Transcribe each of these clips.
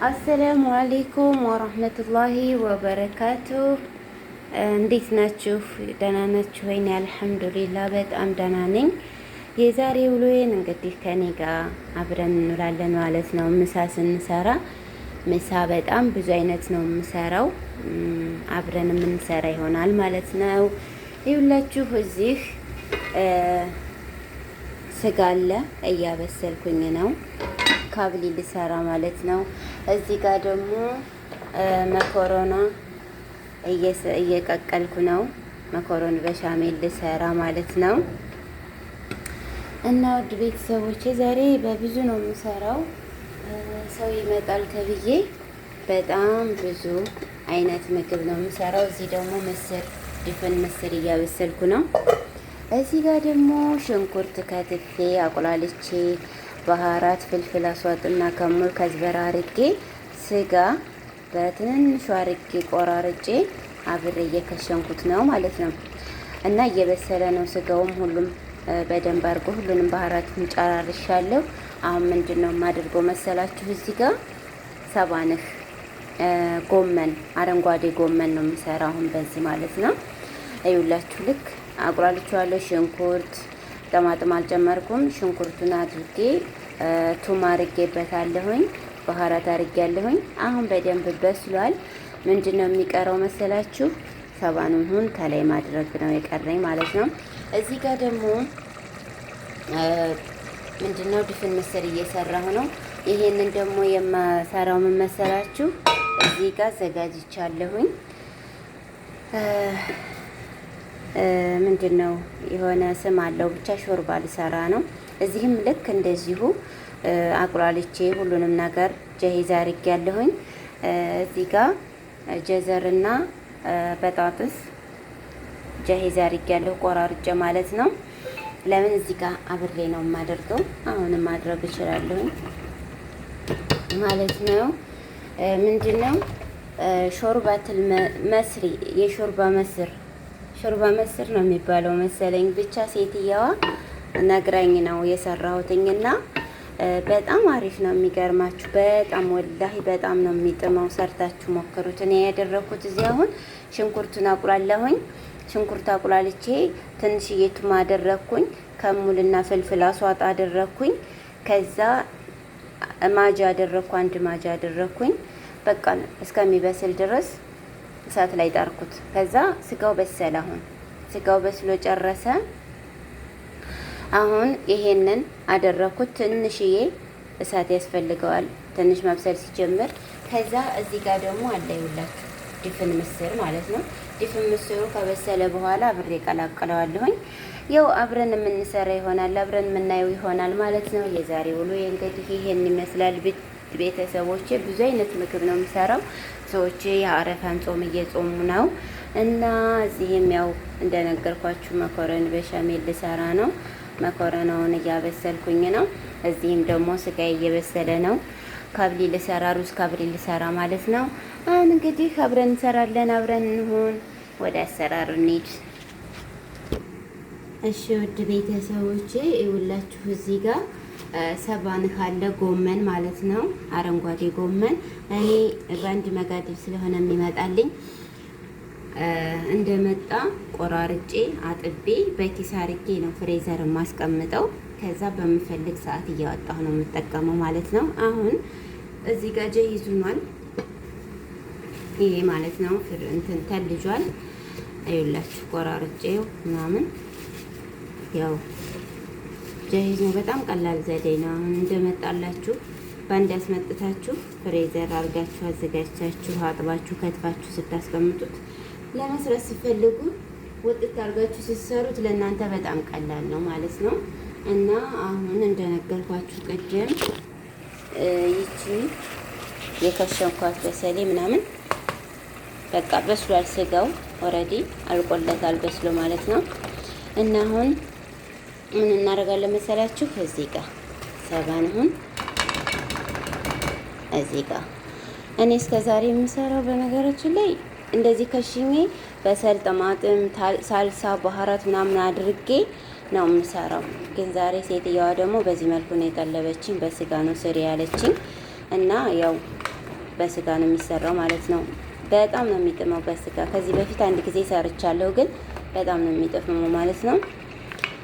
አሰላሙ አሌይኩም ወረህመቱላሂ ወበረካቱ። እንዴት ናችሁ? ደህና ናችሁ ወይኔ? አልሐምዱሊላህ በጣም ደህና ነኝ። የዛሬ ውሎዬን እንግዲህ ከኔ ጋር አብረን እንውላለን ማለት ነው። ምሳ ስንሰራ ምሳ በጣም ብዙ አይነት ነው የምሰራው። አብረን የምንሰራ ይሆናል ማለት ነው። ይኸውላችሁ እዚህ ስጋ አለ እያበሰልኩኝ ነው። ካብሊ ልሰራ ማለት ነው። እዚህ ጋር ደግሞ መኮሮና እየቀቀልኩ ነው። መኮሮን በሻሜል ልሰራ ማለት ነው። እና ውድ ቤተሰቦቼ ዛሬ በብዙ ነው የምሰራው። ሰው ይመጣል ተብዬ በጣም ብዙ አይነት ምግብ ነው የምሰራው። እዚህ ደግሞ ምስር፣ ድፍን ምስር እያበሰልኩ ነው። እዚህ ጋር ደግሞ ሽንኩርት ከትፌ አቁላልቼ ባህራት፣ ፍልፍል አስዋጥና ከሙል ከዝበራ አርጌ ስጋ በትንንሹ አርጌ ቆራርጬ አብሬ እየከሸንኩት ነው ማለት ነው። እና እየበሰለ ነው ስጋውም ሁሉም በደንብ አድርጎ ሁሉንም ባህራቱን ጨራርሻለሁ። አሁን ምንድን ነው የማደርገው መሰላችሁ? እዚህ ጋር ሰባንህ ጎመን፣ አረንጓዴ ጎመን ነው የምሰራ አሁን በዚህ ማለት ነው። እዩላችሁ ልክ አቁላልቼዋለሁ። ሽንኩርት ጠማጥም አልጨመርኩም። ሽንኩርቱን አድርጌ ቱም አርጌበታለሁኝ፣ ባህራት አርጌያለሁኝ። አሁን በደንብ በስሏል። ምንድን ነው የሚቀረው መሰላችሁ? ሰባኑን ከላይ ማድረግ ነው የቀረኝ ማለት ነው። እዚህ ጋር ደግሞ ምንድን ነው ድፍን ምስር እየሰራሁ ነው። ይሄንን ደግሞ የማሰራው ምን መሰላችሁ? እዚህ ጋር አዘጋጅቻለሁኝ። ምንድን ነው የሆነ ስም አለው ብቻ ሾርባ ልሰራ ነው። እዚህም ልክ እንደዚሁ አቁላልቼ ሁሉንም ነገር ጀሂዝ አርጌያለሁኝ። እዚህ ጋር ጀዘርና በጣጥስ ጀሂዝ አርጌያለሁ ቆራርጬ ማለት ነው። ለምን እዚህ ጋር አብሬ ነው የማደርገው። አሁንም ማድረግ እችላለሁኝ ማለት ነው። ምንድን ነው ሾርባትል መስሪ ሾርባ መስር ነው የሚባለው መሰለኝ። ብቻ ሴትየዋ ነግራኝ ነው የሰራሁትኝና በጣም አሪፍ ነው። የሚገርማችሁ በጣም ወላሂ በጣም ነው የሚጥመው። ሰርታችሁ ሞክሩት። እኔ ያደረኩት እዚህ አሁን ሽንኩርቱን አቁላለሁኝ። ሽንኩርት አቁላልቼ ትንሽዬ ቱም አደረኩኝ። ከሙልና ፍልፍል አስዋጥ አደረኩኝ። ከዛ ማጃ አደረኩ፣ አንድ ማጃ አደረኩኝ። በቃ እስከሚበስል ድረስ እሳት ላይ ጣርኩት። ከዛ ስጋው በሰለ። አሁን ስጋው በስሎ ጨረሰ። አሁን ይሄንን አደረኩት። ትንሽዬ እሳት ያስፈልገዋል ትንሽ መብሰል ሲጀምር። ከዛ እዚህ ጋር ደግሞ አለ ይውላችሁ ድፍን ምስር ማለት ነው። ድፍን ምስሩ ከበሰለ በኋላ አብሬ ቀላቅለዋለሁኝ። ያው አብረን የምንሰራ ይሆናል፣ አብረን የምናየው ይሆናል ማለት ነው። የዛሬ ውሎ እንግዲህ ይሄን ይመስላል። ቤተሰቦቼ ብዙ አይነት ምግብ ነው የምሰራው። ሰዎች የአረፋን ጾም እየጾሙ ነው እና እዚህም ያው እንደነገርኳችሁ መኮረን በሻሜል ልሰራ ነው። መኮረናውን እያበሰልኩኝ ነው። እዚህም ደግሞ ስጋ እየበሰለ ነው። ካብሊ ልሰራ፣ ሩዝ ካብሊ ልሰራ ማለት ነው። አሁን እንግዲህ አብረን እንሰራለን። አብረን እንሁን። ወደ አሰራር እንሂድ። እሺ ውድ ቤተሰቦቼ ይኸውላችሁ እዚህ ጋር ሰባንህ አለ ጎመን ማለት ነው። አረንጓዴ ጎመን እኔ በአንድ መጋደል ስለሆነ የሚመጣልኝ እንደመጣ ቆራርጬ አጥቤ በኪስ አርጌ ነው ፍሬዘር የማስቀምጠው። ከዛ በምፈልግ ሰዓት እያወጣሁ ነው የምጠቀመው ማለት ነው። አሁን እዚህ ጋር ጀይዙኗል ይሄ ማለት ነው። እንትን ተልጇል። አይውላችሁ ቆራርጬው ምናምን ያው ጀሂዝ ነው። በጣም ቀላል ዘዴ ነው። አሁን እንደመጣላችሁ በአንድ ያስመጥታችሁ ፍሬዘር አድርጋችሁ አዘጋጅታችሁ አጥባችሁ ከትፋችሁ ስታስቀምጡት ለመስራት ሲፈልጉ ውጥት አድርጋችሁ ስትሰሩት ለእናንተ በጣም ቀላል ነው ማለት ነው። እና አሁን እንደነገርኳችሁ ቅድም ይቺ የከሸንኳት በሰሌ ምናምን በቃ በስሏል። ስጋው ኦልሬዲ አልቆለታል በስሎ ማለት ነው። እና አሁን ምን እናደርጋለን መሰላችሁ? እዚህ ጋር ሰባንሁን እዚህ ጋር እኔ እስከዛሬ የምሰራው በነገራችን ላይ እንደዚህ ከሽኜ በሰል ጠማጥም፣ ሳልሳ፣ ባህራት ምናምን አድርጌ ነው የምሰራው። ግን ዛሬ ሴትየዋ ደግሞ በዚህ መልኩ ነው የጠለበችኝ። በስጋ ነው ስሪ ያለችኝ እና ያው በስጋ ነው የሚሰራው ማለት ነው። በጣም ነው የሚጥመው በስጋ። ከዚህ በፊት አንድ ጊዜ ሰርቻለሁ፣ ግን በጣም ነው የሚጥመው ማለት ነው።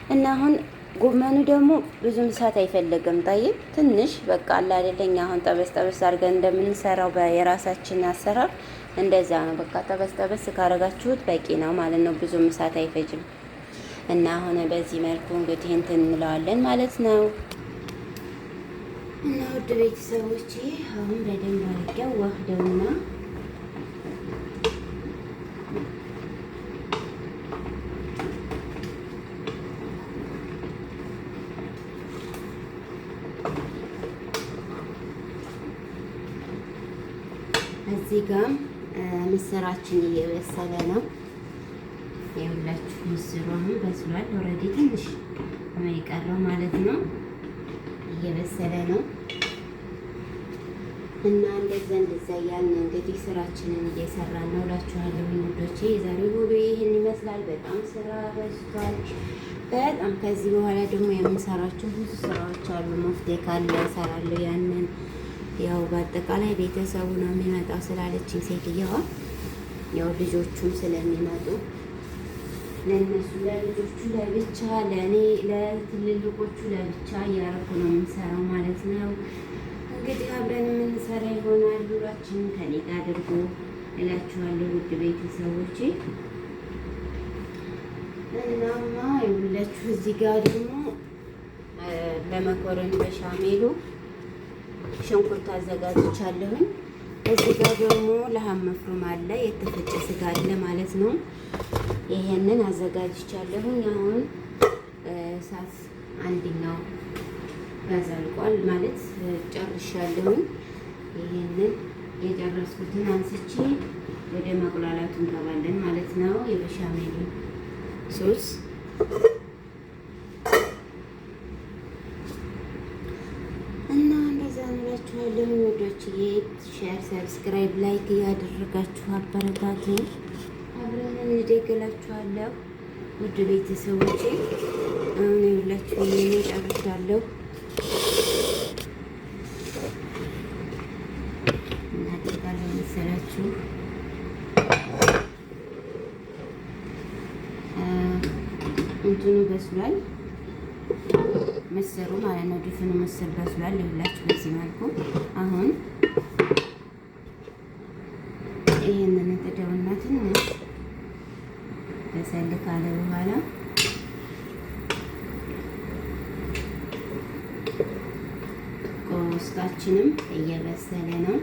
እና አሁን ጎመኑ ደግሞ ብዙም እሳት አይፈልግም። ጠይብ ትንሽ በቃ አለ አይደለኛ አሁን ጠበስ ጠበስ አድርገን እንደምንሰራው የራሳችን አሰራር እንደዛ ነው። በቃ ጠበስ ጠበስ ካረጋችሁት በቂ ነው ማለት ነው። ብዙም እሳት አይፈጅም። እና አሁን በዚህ መልኩ እንግዲህ እንትን እንለዋለን ማለት ነው። እና ውድ ቤተሰቦቼ አሁን በደንብ አድርገው ዋህደውና እዚህ ጋር ምስራችን እየበሰለ ነው። የሁላችሁ ምስሩ አሁን በስሏል። ኦልሬዲ ትንሽ ነው የቀረው ማለት ነው። እየበሰለ ነው እና እንደዛ እያልን እንግዲህ ስራችንን እየሰራን ነው እላችኋለሁ ውዶቼ። የዛሬው ቪዲዮ ይህን ይመስላል። በጣም ስራ በዝቷል። በጣም ከዚህ በኋላ ደግሞ የምንሰራቸው ብዙ ስራዎች አሉ። መፍትሄ ካለ እሰራለሁ ያንን ያው በአጠቃላይ ቤተሰቡ ነው የሚመጣው ስላለችኝ ሴትየዋ፣ ያው ልጆቹም ስለሚመጡ ለእነሱ ለልጆቹ ለብቻ፣ ለእኔ ለትልልቆቹ ለብቻ እያደረኩ ነው የምንሰራው ማለት ነው። እንግዲህ አብረን የምንሰራ ይሆናል። ኑሯችንን ከኔ ጋር አድርጎ እላችኋለሁ ውድ ቤተሰቦቼ። እናማ ይኸውላችሁ እዚህ ጋር ደግሞ ለመኮረኒ በሻሜሉ ሽንኩርት አዘጋጅቻለሁኝ። እዚህ ጋር ደግሞ ለሐም መፍሩም አለ፣ የተፈጨ ስጋ አለ ማለት ነው። ይሄንን አዘጋጅቻለሁኝ። አሁን እሳት አንደኛው ጋዝ አልቋል ማለት ጨርሻለሁኝ። ይሄንን የጨረስኩትን አንስቼ ወደ መቁላላቱ እንገባለን ማለት ነው። የበሻሜሉ ሶስ ያላችኋለሁ ወዶችዬ፣ ሼር፣ ሰብስክራይብ፣ ላይክ እያደረጋችሁ አበረታቱኝ። አብረን እንደገላችኋለሁ ውድ ቤተሰቦቼ። አሁን ይኸውላችሁ እኔ ጨርሻለሁ። እናደርጋለን መሰላችሁ እንትኑ በስሏል ምስሩ ማለት ነው። ድፍኑ ምስር በስሏል። ይኸውላችሁ በዚህ መልኩ አሁን ይሄንን ተደውና ትንሽ በሰል ካለ በኋላ ቆስጣችንም እየበሰለ ነው።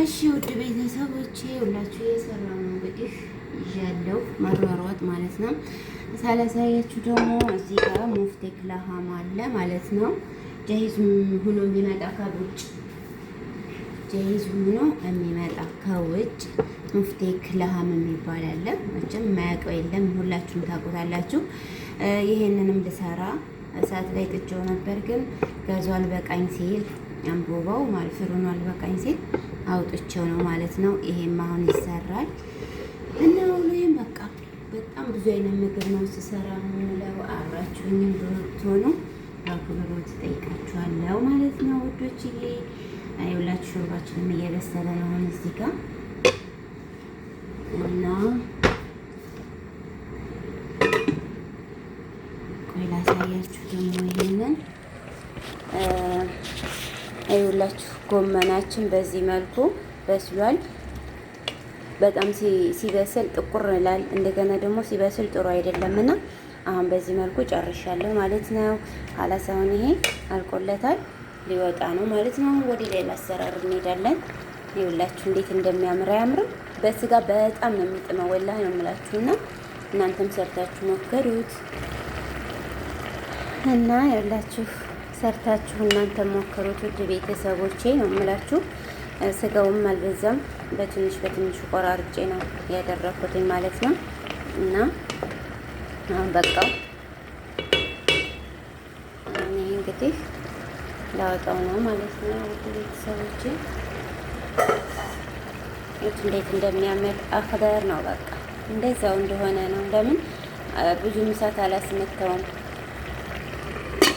እሺ ውድ ቤተሰቦቼ ሁላችሁ እየሰራ ነው እንግዲህ ይዣለሁ መሯሯጥ ማለት ነው። ሳላሳያችሁ ደግሞ እዚህ ጋር ሙፍቴክ ለሃም አለ ማለት ነው። ጀሂዝ ሆኖ የሚመጣ ከውጭ ጀሂዝ ሆኖ የሚመጣ ከውጭ ሙፍቴክ ለሃም የሚባል አለ። መቼም የማያውቀው የለም፣ ሁላችሁም ታውቁታላችሁ። ይሄንንም ልሰራ እሳት ላይ ጥጄው ነበር፣ ግን ጋዙ አልበቃኝ ሲል አንቦባው ማለት ፍሩኑ አልበቃኝ ሲል አውጥቼው ነው ማለት ነው። ይሄም አሁን ይሰራል እና ሁሉም በቃ በጣም ብዙ አይነት ምግብ ነው ስሰራ ነው። አብራችሁኝም ብትሆኑ አክብሮት ጠይቃችኋለሁ ማለት ነው ውዶችዬ። አይውላችሁ ሾርባችንም እየበሰለ ነው አሁን እዚህ ጋር እና ቆይ ላሳያችሁ ደግሞ ይሄንን አይውላችሁ ጎመናችን በዚህ መልኩ በስሏል። በጣም ሲበስል ጥቁር ይላል። እንደገና ደግሞ ሲበስል ጥሩ አይደለምና አሁን በዚህ መልኩ ጨርሻለሁ ማለት ነው። ካላስ አሁን ይሄ አልቆለታል ሊወጣ ነው ማለት ነው። ወደ ሌላ አሰራር እንሄዳለን። ይኸውላችሁ እንዴት እንደሚያምር አያምርም? በስጋ በጣም ነው የሚጥመው ወላሂ ነው የምላችሁና እናንተም ሰርታችሁ ሞክሩት እና ይኸውላችሁ ሰርታችሁ እናንተ ሞክሩት ውድ ቤተሰቦቼ ነው የምላችሁ። ስጋውም አልበዛም፣ በትንሽ በትንሹ ቆራርጬ ነው ያደረኩትኝ ማለት ነው። እና አሁን በቃ እኔ እንግዲህ ላወጣው ነው ማለት ነው ውድ ቤተሰቦቼ። እንዴት እንደሚያምር አክደር ነው። በቃ እንደዛው እንደሆነ ነው። ለምን ብዙም እሳት አላስመታውም፣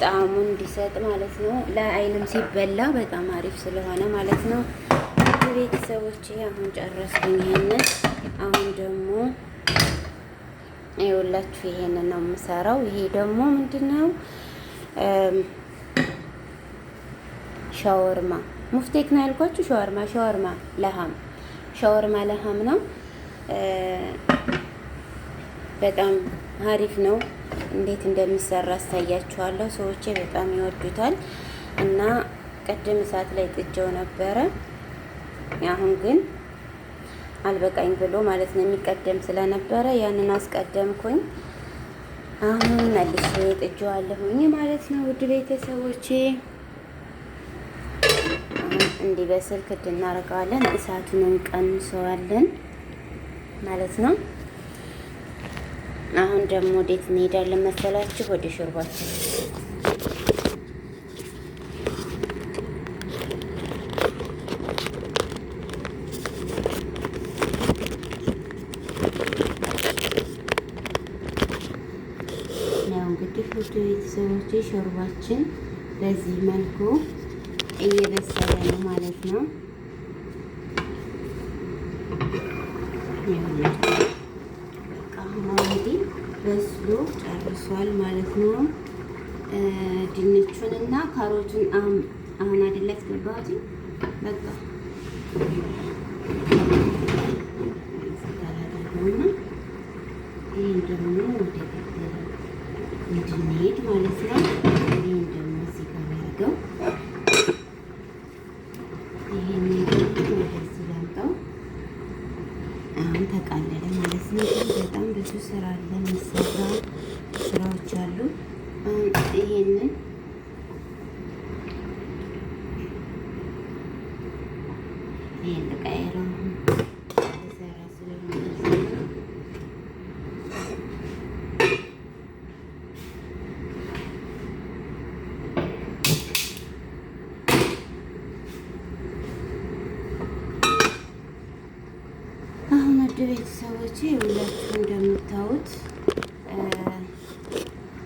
ጣዕሙን እንዲሰጥ ማለት ነው። ለአይንም ሲበላ በጣም አሪፍ ስለሆነ ማለት ነው። ቤተሰቦቼ አሁን ጨረስኩኝ ይሄንን። አሁን ደግሞ ይኸውላችሁ ይሄንን ነው የምሰራው። ይሄ ደግሞ ምንድነው? ሻወርማ ሙፍቴክ ነው ያልኳችሁ። ሻወርማ ለሃም ነው። በጣም አሪፍ ነው። እንዴት እንደሚሰራ አሳያችኋለሁ። ሰዎቼ በጣም ይወዱታል እና ቅድም እሳት ላይ ጥጄው ነበረ። አሁን ግን አልበቃኝ ብሎ ማለት ነው የሚቀደም ስለነበረ ያንን አስቀደምኩኝ። አሁን መልሼ ጥጄዋለሁኝ ማለት ነው። ውድ ቤተሰቦቼ እንዲበስል ክድ እናደርገዋለን። እሳቱን እንቀንሰዋለን ማለት ነው። አሁን ደግሞ ወዴት እንሄዳለን መሰላችሁ? ወደ ሾርባችን። ያው እንግዲህ ውድ ቤተሰቦቼ ሾርባችን በዚህ መልኩ እየበሰለ ነው ማለት ነው። በቃ እንግዲህ በስሎ ጨርሷል ማለት ነው። ድንቹን እና ካሮቱን አሁን አይደለ ያስገባሁት። በቃ ይሄን ደግሞ ወደ እንድንሄድ ማለት ነው። ይሄን ደግሞ እዚህ ጋር አድርገው ይሄን ወደዚህ ላምጣው። አሁን ተቃለለ ማለት ነው። በጣም ብዙ ስራ አለ፣ የሚሰራ ስራዎች አሉ። ይሄንን ልቀይረው ሰራ ስለሆነ ቤተሰቦቼ ሁላችሁ እንደምታዩት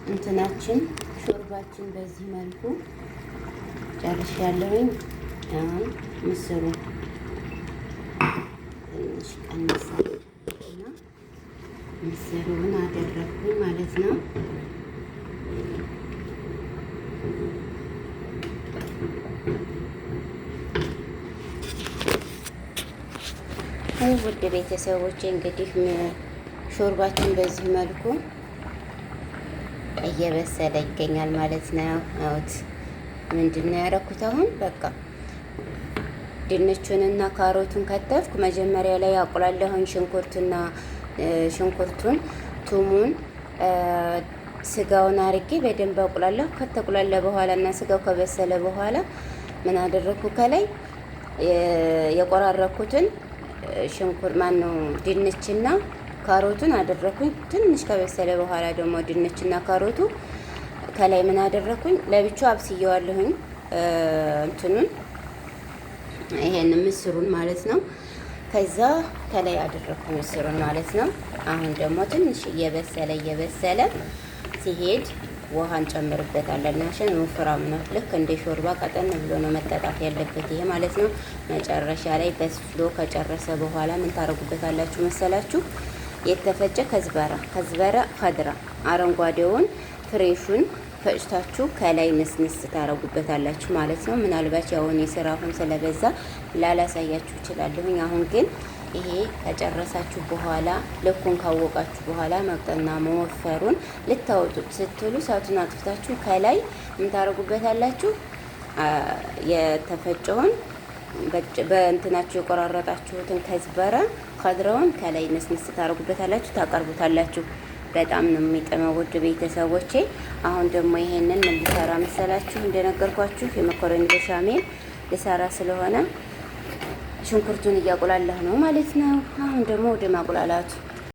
እንትናችን ሾርባችን በዚህ መልኩ ጨርሻለሁኝ። አሁን ምስሩ ትንሽ ቀንሳልና ምስሩን አደረኩኝ ማለት ነው። ውድ ቤተሰቦቼ እንግዲህ ሾርባችን በዚህ መልኩ እየበሰለ ይገኛል ማለት ነው። አውት ምንድነው ያደረኩት? አሁን በቃ ድንቹንና ካሮቱን ከተፍኩ። መጀመሪያ ላይ አቁላለሁኝ ሽንኩርቱን፣ ቱሙን፣ ስጋውን አርጌ በደንብ አቁላለሁ። ከተቁላለ በኋላ እና ስጋው ከበሰለ በኋላ ምን አደረኩ? ከላይ የቆራረኩትን ሽንኩርት ድንችና ካሮቱን አደረኩኝ። ትንሽ ከበሰለ በኋላ ደግሞ ድንችና ካሮቱ ከላይ ምን አደረኩኝ? ለብቻው አብስየዋለሁኝ እንትኑን ይሄን ምስሩን ማለት ነው። ከዛ ከላይ አደረኩኝ ምስሩን ማለት ነው። አሁን ደግሞ ትንሽ እየበሰለ ሲሄድ ውሃ እንጨምርበታለን። ናሽን ወፍራም ነው። ልክ እንደ ሾርባ ቀጠን ብሎ ነው መጠጣት ያለበት ይሄ ማለት ነው። መጨረሻ ላይ በስሎ ከጨረሰ በኋላ ምን ታረጉበታላችሁ መሰላችሁ? የተፈጨ ከዝበራ ከድራ አረንጓዴውን ፍሬሹን ፈጭታችሁ ከላይ ንስንስ ታረጉበታላችሁ ማለት ነው። ምናልባት ያውን የስራ አሁን ስለበዛ ላላሳያችሁ እችላለሁኝ። አሁን ግን ይሄ ከጨረሳችሁ በኋላ ልኩን ካወቃችሁ በኋላ መቅጠና መወፈሩን ልታወጡት ስትሉ እሳቱን አጥፍታችሁ ከላይ ምን ታረጉበታላችሁ? የተፈጨውን በእንትናችሁ የቆራረጣችሁትን ከዝበራ ከድራውን ከላይ ንስንስ ታረጉበታላችሁ፣ ታቀርቡታላችሁ። በጣም ነው የሚጥመው ውድ ቤተሰቦቼ። አሁን ደግሞ ይሄንን ምን ልሰራ መሰላችሁ? እንደነገርኳችሁ የመኮረኒ በሻሜል ልሰራ ስለሆነ ሽንኩርቱን እያቁላላሁ ነው ማለት ነው። አሁን ደግሞ ወደ ማቁላላቱ